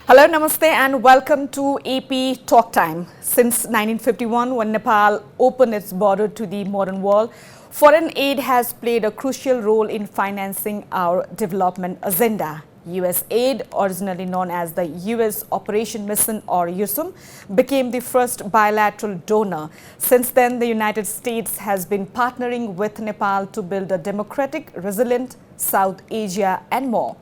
Hello, namaste and welcome to AP Talk Time. Since 1951, when Nepal opened its border to the modern world, foreign aid has played a crucial role in financing our development agenda. USAID, originally known as the US Operation Mission or USUM, became the first bilateral donor. Since then, the United States has been partnering with Nepal to build a democratic, resilient South Asia and more.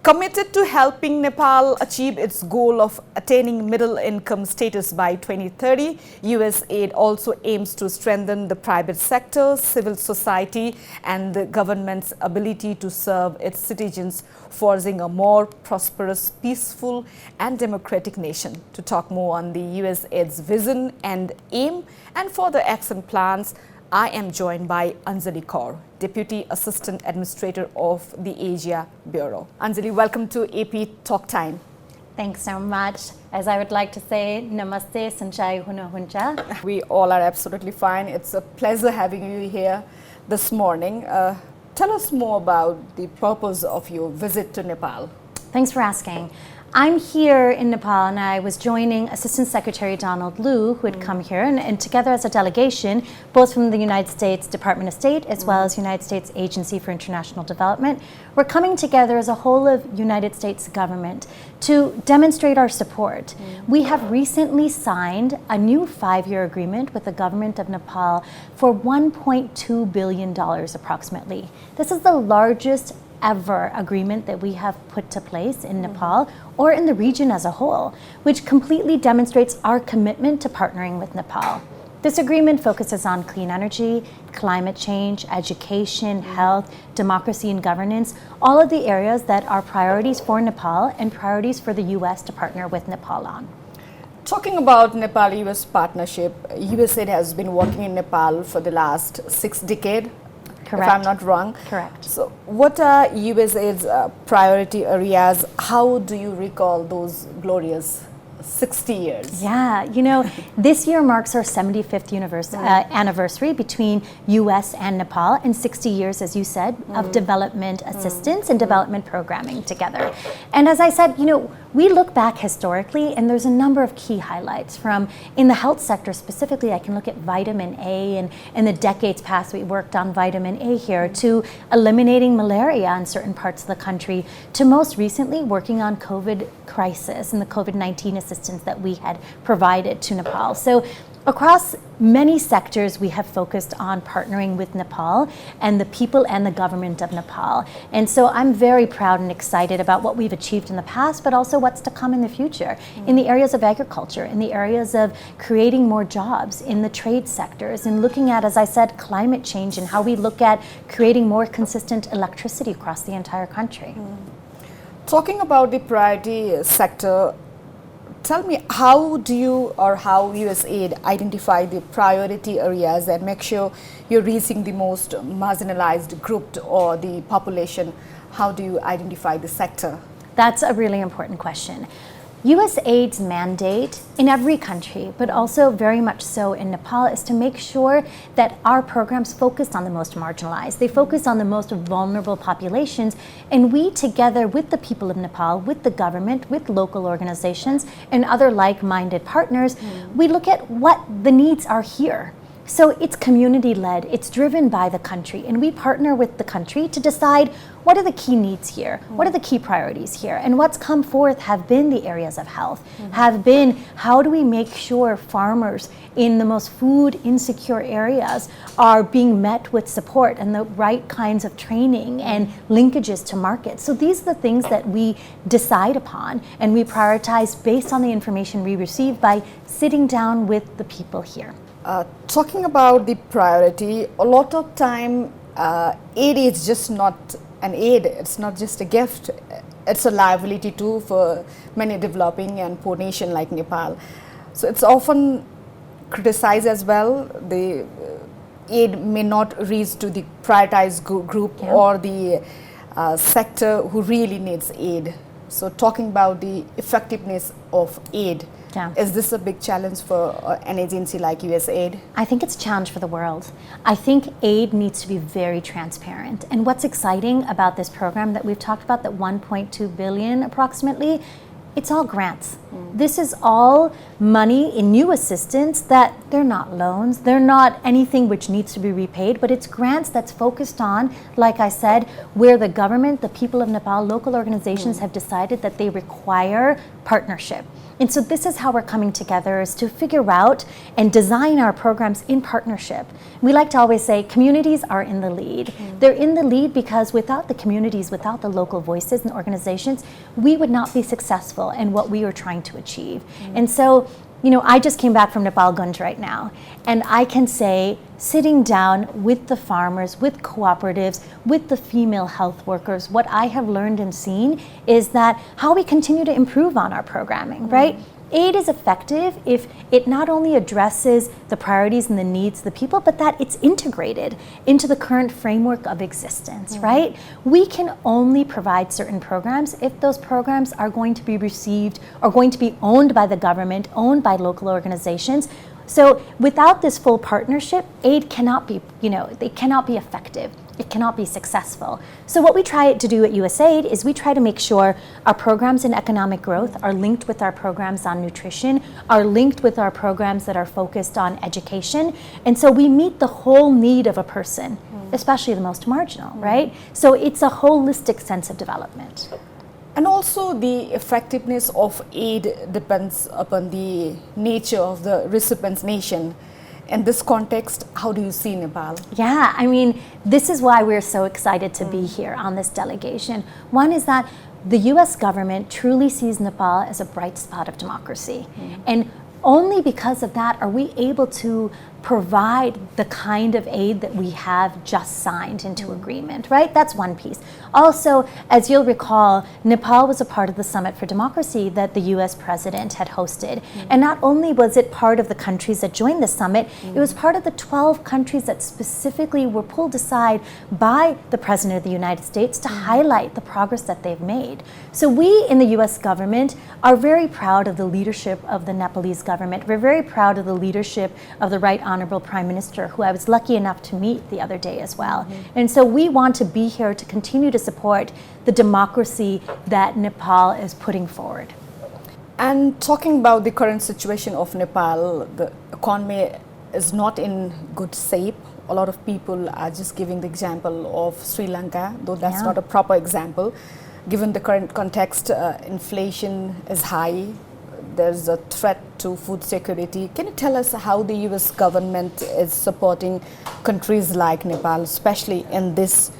Committed to helping Nepal achieve its goal of attaining middle income status by 2030, USAID also aims to strengthen the private sector, civil society and the government's ability to serve its citizens, forging a more prosperous, peaceful and democratic nation. To talk more on the USAID's vision and aim and further action plans, I am joined by Anjali Kaur, Deputy Assistant Administrator of the Asia Bureau. Anjali, welcome to AP Talk Time. Thanks so much. As I would like to say, namaste, sanchai huna huncha. We all are absolutely fine. It's a pleasure having you here this morning. Tell us more about the purpose of your visit to Nepal. Thanks for asking. I'm here in Nepal and I was joining Assistant Secretary Donald Liu, who had come here, and together as a delegation, both from the United States Department of State as well as United States Agency for International Development, we're coming together as a whole of United States government to demonstrate our support. We have recently signed a new 5-year agreement with the government of Nepal for $1.2 billion approximately. This is the largest ever agreement that we have put to place in Nepal or in the region as a whole, which completely demonstrates our commitment to partnering with Nepal. This agreement focuses on clean energy, climate change, education, health, democracy and governance, all of the areas that are priorities for Nepal and priorities for the US to partner with Nepal on. Talking about Nepal-US partnership, USAID has been working in Nepal for the last 6 decades. Correct. If I'm not wrong. Correct. So what are USAID's priority areas? How do you recall those glorious 60 years? Yeah, you know, this year marks our 75th anniversary between US and Nepal and 60 years, as you said, of development assistance and development programming together. And as I said, you know, we look back historically and there's a number of key highlights from in the health sector specifically. I can look at vitamin A and in the decades past we worked on vitamin A here to eliminating malaria in certain parts of the country to most recently working on COVID crisis and the COVID-19 assistance that we had provided to Nepal. So across many sectors, we have focused on partnering with Nepal and the people and the government of Nepal. And so I'm very proud and excited about what we've achieved in the past, but also what's to come in the future in the areas of agriculture, in the areas of creating more jobs, in the trade sectors, and looking at, as I said, climate change and how we look at creating more consistent electricity across the entire country. Talking about the priority sector, tell me, how do you or how USAID identify the priority areas and make sure you're reaching the most marginalized group or the population? How do you identify the sector? That's a really important question. USAID's mandate in every country, but also very much so in Nepal, is to make sure that our programs focus on the most marginalized. They focus on the most vulnerable populations, and we together with the people of Nepal, with the government, with local organizations and other like-minded partners, we look at what the needs are here. So it's community-led, it's driven by the country, and we partner with the country to decide what are the key needs here, what are the key priorities here, and what's come forth have been the areas of health, have been how do we make sure farmers in the most food insecure areas are being met with support and the right kinds of training and linkages to markets. So these are the things that we decide upon and we prioritize based on the information we receive by sitting down with the people here. Talking about the priority, a lot of time aid is just not an aid, it's not just a gift, it's a liability too for many developing and poor nations like Nepal. So it's often criticized as well. The aid may not reach to the prioritized group or the sector who really needs aid. So talking about the effectiveness of aid, is this a big challenge for an agency like USAID? I think it's a challenge for the world. I think aid needs to be very transparent. And what's exciting about this program that we've talked about, that 1.2 billion approximately, it's all grants. This is all money in new assistance that they're not loans, they're not anything which needs to be repaid, but it's grants that's focused on, like I said, where the government, the people of Nepal, local organizations have decided that they require partnership. And so this is how we're coming together, is to figure out and design our programs in partnership. We like to always say communities are in the lead. They're in the lead because without the communities, without the local voices and organizations, we would not be successful in what we are trying to achieve. And so, you know, I just came back from Nepal Gunj right now, and I can say, sitting down with the farmers, with cooperatives, with the female health workers, what I have learned and seen is that how we continue to improve on our programming, right? Aid is effective if it not only addresses the priorities and the needs of the people, but that it's integrated into the current framework of existence, right? We can only provide certain programs if those programs are going to be received or going to be owned by the government, owned by local organizations. So without this full partnership, aid cannot be, you know, it cannot be effective. It cannot be successful. So what we try to do at USAID is we try to make sure our programs in economic growth are linked with our programs on nutrition, are linked with our programs that are focused on education. And so we meet the whole need of a person, especially the most marginal, right? So it's a holistic sense of development. And also the effectiveness of aid depends upon the nature of the recipient's nation. In this context, how do you see Nepal? Yeah, I mean, this is why we're so excited to be here on this delegation. One is that the US government truly sees Nepal as a bright spot of democracy. And only because of that are we able to provide the kind of aid that we have just signed into agreement, right? That's one piece. Also, as you'll recall, Nepal was a part of the Summit for Democracy that the US president had hosted. And not only was it part of the countries that joined the summit, it was part of the 12 countries that specifically were pulled aside by the President of the United States to highlight the progress that they've made. So we in the US government are very proud of the leadership of the Nepalese government. We're very proud of the leadership of the Right Honorable Prime Minister, who I was lucky enough to meet the other day as well. And so we want to be here to continue to support the democracy that Nepal is putting forward. And talking about the current situation of Nepal, the economy is not in good shape. A lot of people are just giving the example of Sri Lanka, though that's not a proper example. Given the current context, inflation is high. There's a threat to food security. Can you tell us how the US government is supporting countries like Nepal, especially in this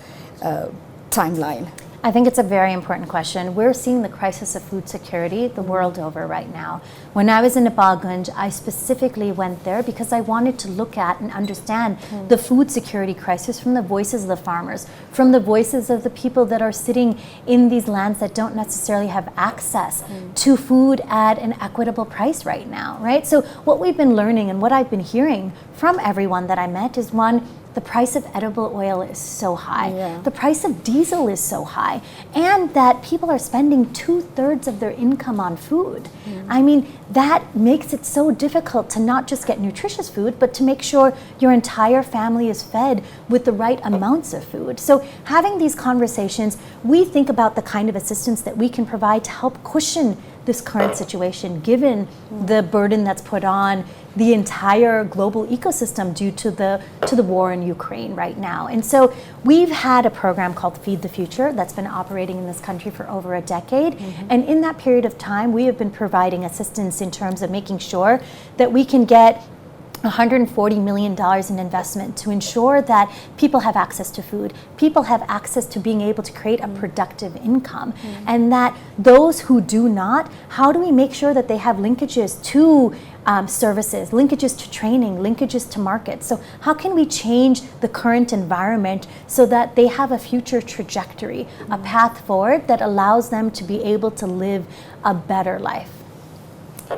timeline? I think it's a very important question. We're seeing the crisis of food security the world over right now. When I was in Nepal Gunj, I specifically went there because I wanted to look at and understand the food security crisis from the voices of the farmers, from the voices of the people that are sitting in these lands that don't necessarily have access to food at an equitable price right now, right? So what we've been learning and what I've been hearing from everyone that I met is, one, the price of edible oil is so high. The price of diesel is so high. And that people are spending 2/3 of their income on food. I mean, that makes it so difficult to not just get nutritious food, but to make sure your entire family is fed with the right amounts of food. So having these conversations, we think about the kind of assistance that we can provide to help cushion this current situation, given the burden that's put on the entire global ecosystem due to the war in Ukraine right now. And so we've had a program called Feed the Future that's been operating in this country for over a decade. And in that period of time, we have been providing assistance in terms of making sure that we can get $140 million in investment to ensure that people have access to food, people have access to being able to create a productive income, and that those who do not, how do we make sure that they have linkages to services, linkages to training, linkages to markets? So how can we change the current environment so that they have a future trajectory, a path forward that allows them to be able to live a better life?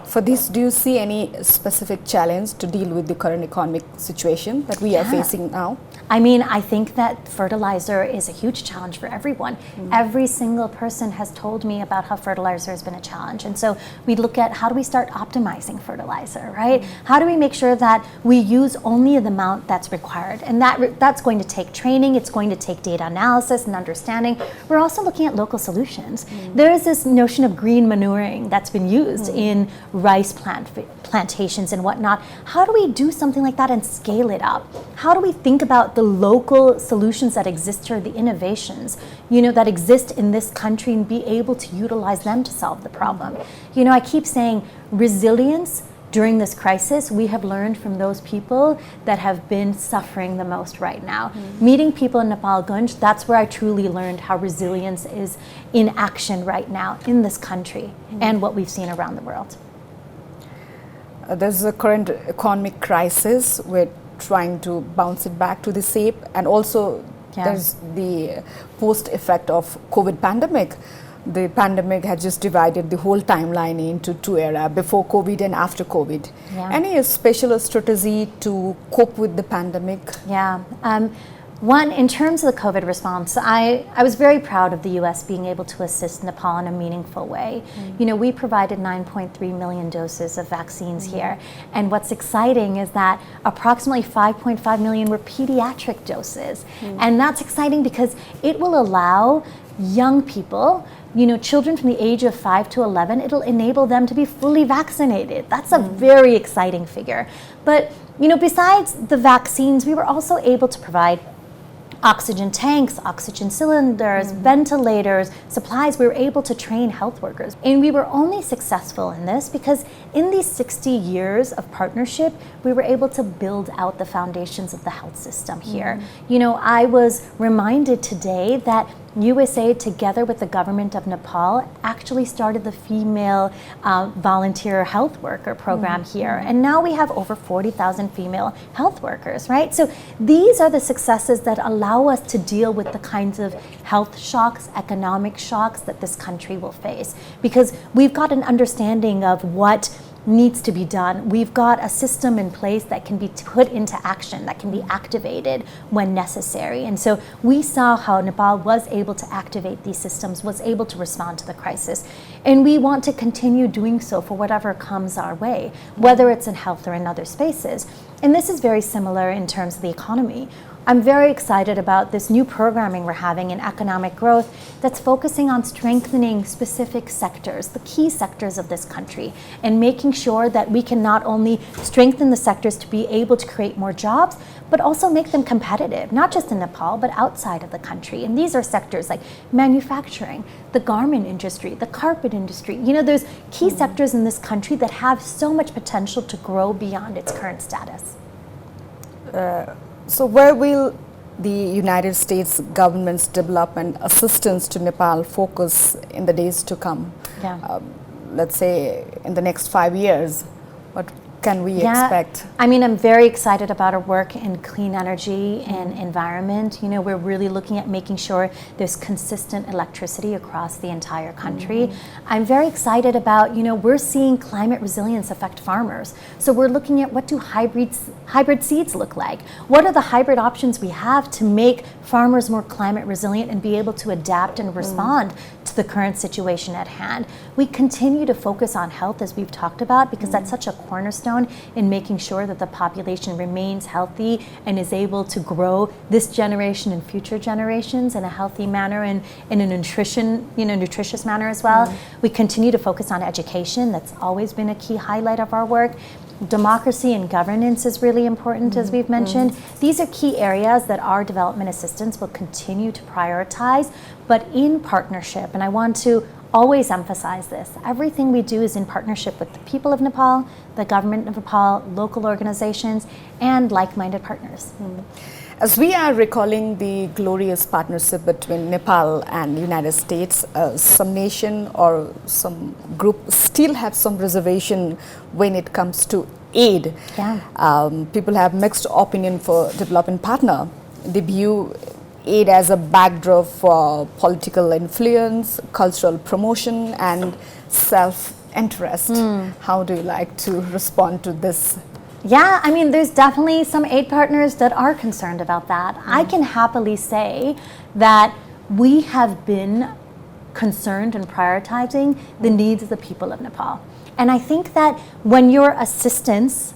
For this, do you see any specific challenge to deal with the current economic situation that we are facing now? I mean, I think that fertilizer is a huge challenge for everyone. Every single person has told me about how fertilizer has been a challenge. And so we look at how do we start optimizing fertilizer, right? How do we make sure that we use only the amount that's required? And that's going to take training, it's going to take data analysis and understanding. We're also looking at local solutions. There is this notion of green manuring that's been used in rice plantations and whatnot. How do we do something like that and scale it up? How do we think about the local solutions that exist here, the innovations, that exist in this country, and be able to utilize them to solve the problem? I keep saying resilience during this crisis, we have learned from those people that have been suffering the most right now. Meeting people in Nepal, Gunj, that's where I truly learned how resilience is in action right now in this country and what we've seen around the world. There's a current economic crisis. We're trying to bounce it back to the shape, and also there's the post effect of COVID pandemic. The pandemic has just divided the whole timeline into two eras, before COVID and after COVID. Any special strategy to cope with the pandemic? One, in terms of the COVID response, I was very proud of the US being able to assist Nepal in a meaningful way. We provided 9.3 million doses of vaccines here. And what's exciting is that approximately 5.5 million were pediatric doses. And that's exciting because it will allow young people, children from the age of 5 to 11, it'll enable them to be fully vaccinated. That's a very exciting figure. But, besides the vaccines, we were also able to provide oxygen tanks, oxygen cylinders, ventilators, supplies. We were able to train health workers. And we were only successful in this because in these 60 years of partnership, we were able to build out the foundations of the health system here. I was reminded today that USAID, together with the government of Nepal, actually started the female volunteer health worker program here. And now we have over 40,000 female health workers, right? So these are the successes that allow us to deal with the kinds of health shocks, economic shocks that this country will face. Because we've got an understanding of what needs to be done. We've got a system in place that can be put into action, that can be activated when necessary. And so we saw how Nepal was able to activate these systems, was able to respond to the crisis. And we want to continue doing so for whatever comes our way, whether it's in health or in other spaces. And this is very similar in terms of the economy. I'm very excited about this new programming we're having in economic growth that's focusing on strengthening specific sectors, the key sectors of this country, and making sure that we can not only strengthen the sectors to be able to create more jobs, but also make them competitive, not just in Nepal, but outside of the country. And these are sectors like manufacturing, the garment industry, the carpet industry. There's key sectors in this country that have so much potential to grow beyond its current status. So where will the United States government's development assistance to Nepal focus in the days to come? Let's say in the next 5 years, what can we expect? I mean, I'm very excited about our work in clean energy and environment. We're really looking at making sure there's consistent electricity across the entire country. I'm very excited about, we're seeing climate resilience affect farmers. So we're looking at what do hybrid seeds look like? What are the hybrid options we have to make farmers more climate resilient and be able to adapt and respond to the current situation at hand? We continue to focus on health, as we've talked about, because that's such a cornerstone in making sure that the population remains healthy and is able to grow this generation and future generations in a healthy manner and in a nutritious manner as well. We continue to focus on education. That's always been a key highlight of our work. Democracy and governance is really important, as we've mentioned. These are key areas that our development assistance will continue to prioritize, but in partnership. And I want to always emphasize this. Everything we do is in partnership with the people of Nepal, the government of Nepal, local organizations, and like-minded partners. As we are recalling the glorious partnership between Nepal and United States, some nation or some group still have some reservation when it comes to aid. People have mixed opinion for development partner. They view aid as a backdrop for political influence, cultural promotion, and self interest. How do you like to respond to this? Yeah, I mean, there's definitely some aid partners that are concerned about that. I can happily say that we have been concerned and prioritizing the needs of the people of Nepal. And I think that when your assistance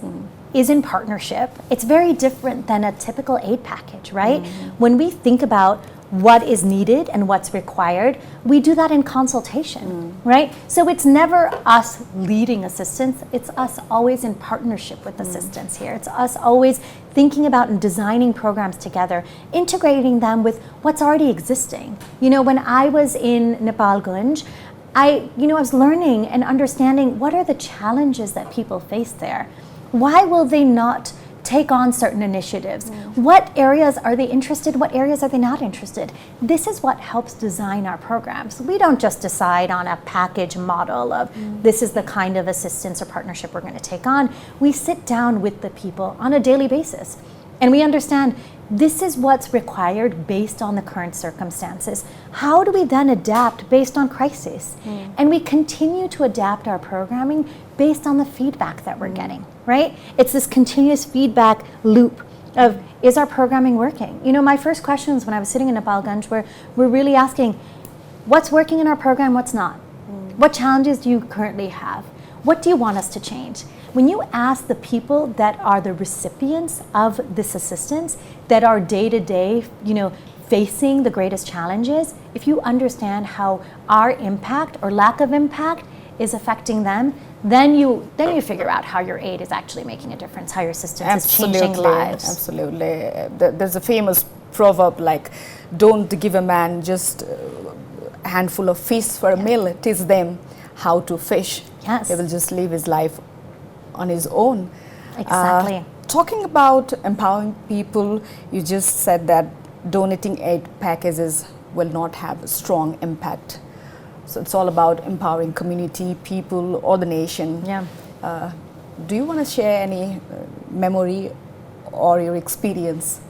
is in partnership, it's very different than a typical aid package, right? When we think about what is needed and what's required, we do that in consultation, right? So it's never us leading assistance, it's us always in partnership with assistance here. It's us always thinking about and designing programs together, integrating them with what's already existing. You know, when I was in Nepalganj, I was learning and understanding what are the challenges that people face there. Why will they not take on certain initiatives? What areas are they interested? What areas are they not interested? This is what helps design our programs. We don't just decide on a package model of this is the kind of assistance or partnership we're going to take on. We sit down with the people on a daily basis and we understand this is what's required based on the current circumstances. How do we then adapt based on crisis? And we continue to adapt our programming based on the feedback that we're getting, right? It's this continuous feedback loop of, is our programming working? You know, my first questions when I was sitting in Nepalganj were really asking, what's working in our program, what's not? What challenges do you currently have? What do you want us to change? When you ask the people that are the recipients of this assistance, that are day to day, facing the greatest challenges, if you understand how our impact or lack of impact is affecting them, then you figure out how your aid is actually making a difference, how your assistance is changing lives. Absolutely. There's a famous proverb like, don't give a man just a handful of fish for a meal, teach them how to fish. Yes. They will just live his life on his own. Exactly. Talking about empowering people, you just said that donating aid packages will not have a strong impact. So it's all about empowering community, people, or the nation. Yeah. Do you want to share any memory or your experience?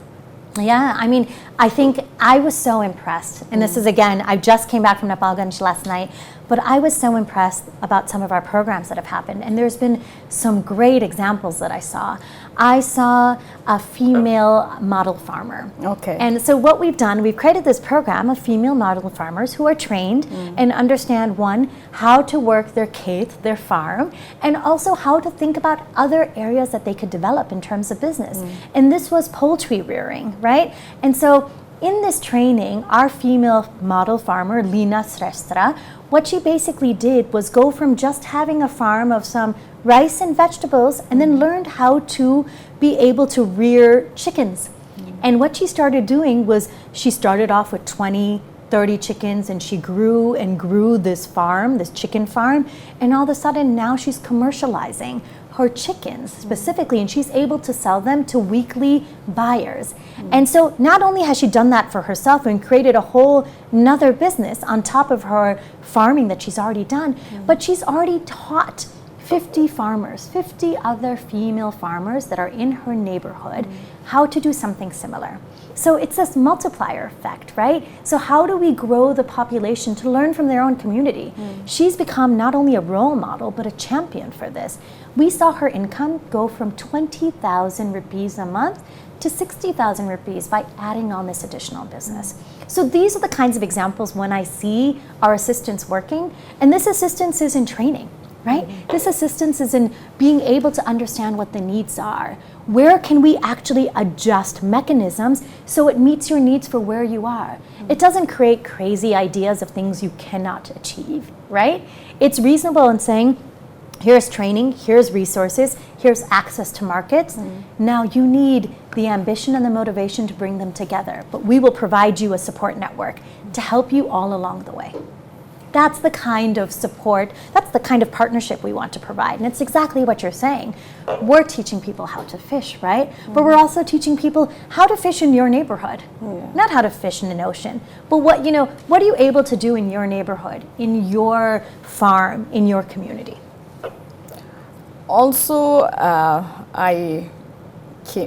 Yeah, I mean, I think I was so impressed, and this is again, I just came back from Nepalganj last night, but I was so impressed about some of our programs that have happened, and there's been some great examples that I saw. I saw a female model farmer. Okay. And so what we've done, we've created this program of female model farmers who are trained and understand, one, how to work their khet, their farm, and also how to think about other areas that they could develop in terms of business. And this was poultry rearing, right? And so in this training, our female model farmer, Lina Srestra, what she basically did was go from just having a farm of some rice and vegetables and then learned how to be able to rear chickens. And what she started doing was she started off with 20, 30 chickens, and she grew and grew this farm, this chicken farm, and all of a sudden now she's commercializing her chickens specifically, and she's able to sell them to weekly buyers. And so not only has she done that for herself and created a whole another business on top of her farming that she's already done, but she's already taught 50 farmers, 50 other female farmers that are in her neighborhood how to do something similar. So it's this multiplier effect, right? So how do we grow the population to learn from their own community? She's become not only a role model, but a champion for this. We saw her income go from 20,000 rupees a month to 60,000 rupees by adding on this additional business. So these are the kinds of examples when I see our assistance working, and this assistance is in training, right? This assistance is in being able to understand what the needs are. Where can we actually adjust mechanisms so it meets your needs for where you are? It doesn't create crazy ideas of things you cannot achieve, right? It's reasonable in saying, here's training, here's resources, here's access to markets. Now you need the ambition and the motivation to bring them together, but we will provide you a support network to help you all along the way. That's the kind of support, that's the kind of partnership we want to provide. And it's exactly what you're saying. We're teaching people how to fish, right? But we're also teaching people how to fish in your neighborhood. Not how to fish in an ocean, but what are you able to do in your neighborhood, in your farm, in your community? Also, I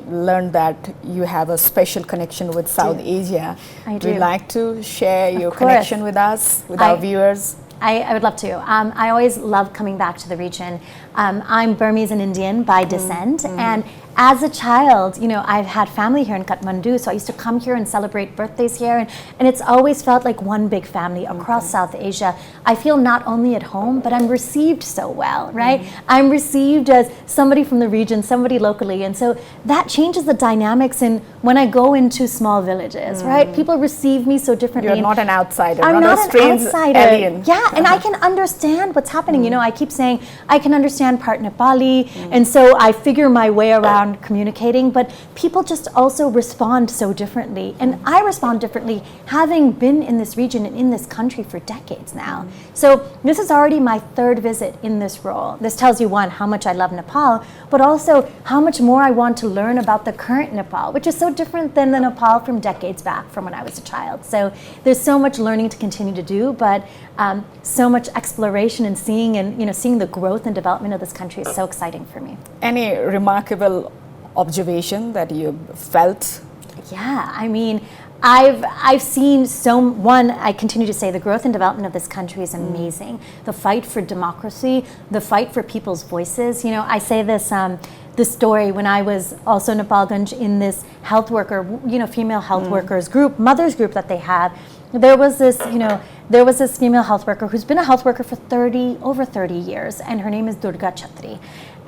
learned that you have a special connection with South Asia. I do. Would you like to share your course. connection with us, with our viewers? I would love to. I always love coming back to the region. I'm Burmese and Indian by descent, and as a child, you know, I've had family here in Kathmandu, so I used to come here and celebrate birthdays here, and it's always felt like one big family across South Asia. I feel not only at home, but I'm received so well, right? I'm received as somebody from the region, somebody locally, and so that changes the dynamics in when I go into small villages, right? People receive me so differently. You're not an outsider, I'm not a an strange outsider. alien. Yeah, and I can understand what's happening. You know, I keep saying I can understand part Nepali, and so I figure my way around communicating, but people just also respond so differently. And I respond differently having been in this region and in this country for decades now. So this is already my third visit in this role. This tells you, one, how much I love Nepal, but also how much more I want to learn about the current Nepal, which is so different than the Nepal from decades back from when I was a child. So there's so much learning to continue to do, but so much exploration and seeing the growth and development of this country is so exciting for me. Any remarkable observation that you felt? Yeah, I mean, I've seen I continue to say the growth and development of this country is amazing. The fight for democracy, the fight for people's voices. You know, I say this story when I was also in Nepalganj in this health worker, female health workers group, mothers group that they have. There was this female health worker who's been a health worker for over 30 years, and her name is Durga Chatri.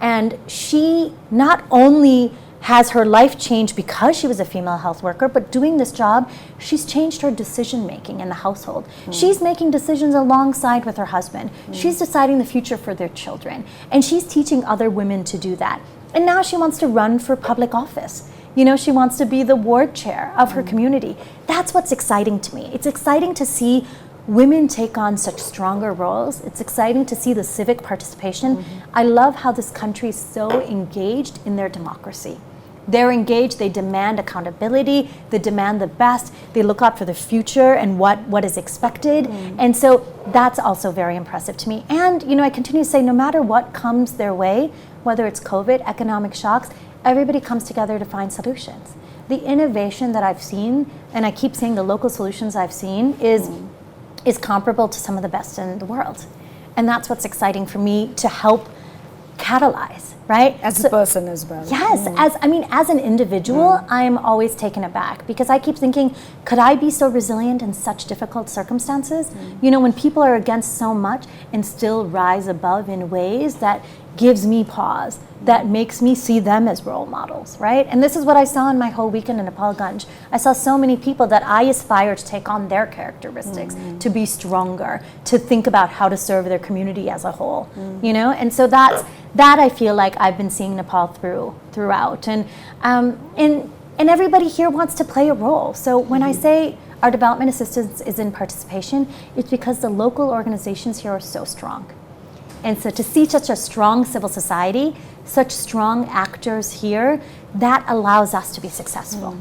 And she not only has her life changed because she was a female health worker, but doing this job, she's changed her decision making in the household. She's making decisions alongside with her husband. She's deciding the future for their children, and she's teaching other women to do that. And now she wants to run for public office. You know, she wants to be the ward chair of her community. That's what's exciting to me. It's exciting to see women take on such stronger roles. It's exciting to see the civic participation. I love how this country is so engaged in their democracy. They're engaged, they demand accountability, they demand the best, they look out for the future and what is expected. And so that's also very impressive to me. And, you know, I continue to say no matter what comes their way, whether it's COVID, economic shocks, everybody comes together to find solutions. The innovation that I've seen, and I keep saying the local solutions I've seen, is comparable to some of the best in the world. And that's what's exciting for me to help catalyze, right? As a person as well. Yes, as an individual, I'm always taken aback because I keep thinking, could I be so resilient in such difficult circumstances? You know, when people are against so much and still rise above in ways that gives me pause, that makes me see them as role models, right? And this is what I saw in my whole weekend in Nepalganj. I saw so many people that I aspire to take on their characteristics, to be stronger, to think about how to serve their community as a whole, you know? And so that I feel like I've been seeing Nepal throughout. And everybody here wants to play a role. So when I say our development assistance is in participation, it's because the local organizations here are so strong. And so to see such a strong civil society, such strong actors here, that allows us to be successful.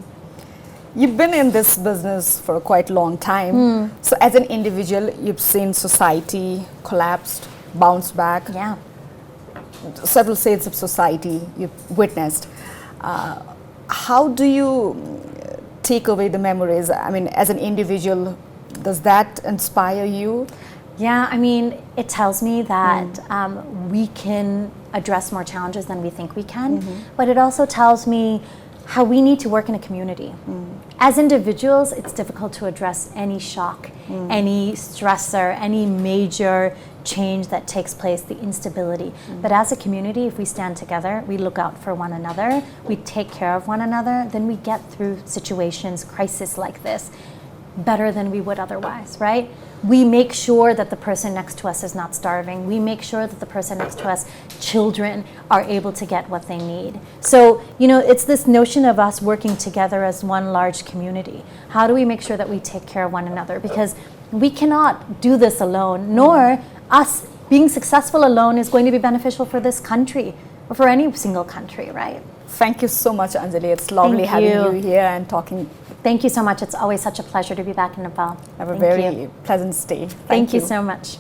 You've been in this business for a quite long time. So as an individual, you've seen society collapsed, bounce back. Yeah. Several states of society you've witnessed. How do you take away the memories? I mean, as an individual, does that inspire you? Yeah, I mean, it tells me that we can address more challenges than we think we can, but it also tells me how we need to work in a community. As individuals, it's difficult to address any shock, any stressor, any major change that takes place, the instability. But as a community, if we stand together, we look out for one another, we take care of one another, then we get through situations, crises like this, better than we would otherwise, right? We make sure that the person next to us is not starving. We make sure that the person next to us, children, are able to get what they need. So, you know, it's this notion of us working together as one large community. How do we make sure that we take care of one another? Because we cannot do this alone, nor us being successful alone is going to be beneficial for this country or for any single country, right? Thank you so much, Anjali. It's lovely having you here and talking. Thank you so much. It's always such a pleasure to be back in Nepal. Have a very pleasant stay. Thank you so much.